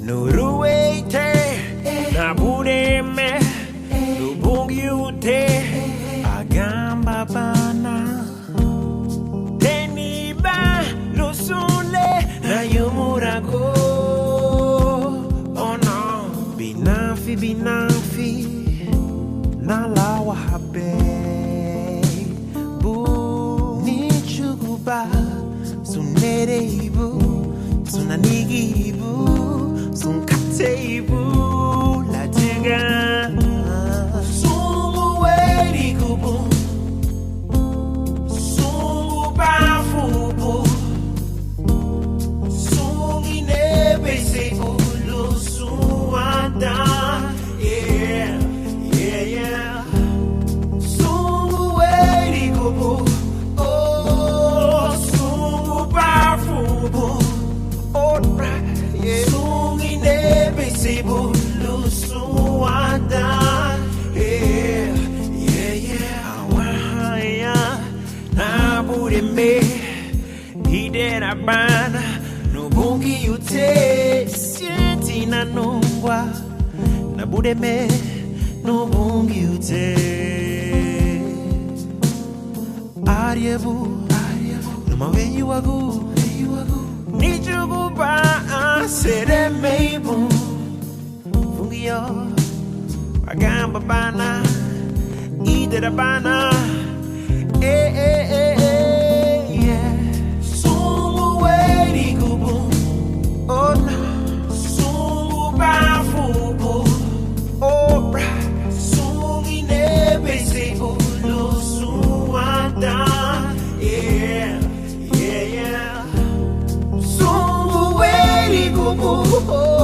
Nuruete Nabudeme Lubungyute Agamba Bana Teniba Lusule Nayumurago Oh no Binafi Nalawa Habe Bu Nichuguba Suneribu Sunanigibu Sunkateibu La Tiga Sumu Weri Kubu Sumu Bafubu Sungi Nebe Seulu Suwanda Yeah, yeah, yeah Sumu Weri Kubu Oh, Sumu Bafubu Oh, yeah Sungi Nebe Seulu Suwanda Yeah, yeah, yeah Awahaya Nabudeme Hidera Bana Nubungi Ute Sientina Nungwa Nabudeme Nubungi Ute Ariebu Numawenyu wagu Nijugu ba Sere meibu Fungio Agamba Bana Idera Bana Yeah Sumu Weri Kubu Oh no Sumu Bafubu Oh bra Sungi Nebe Sebu Lusuanda Yeah, yeah, yeah Sumu Weri Kubu Oh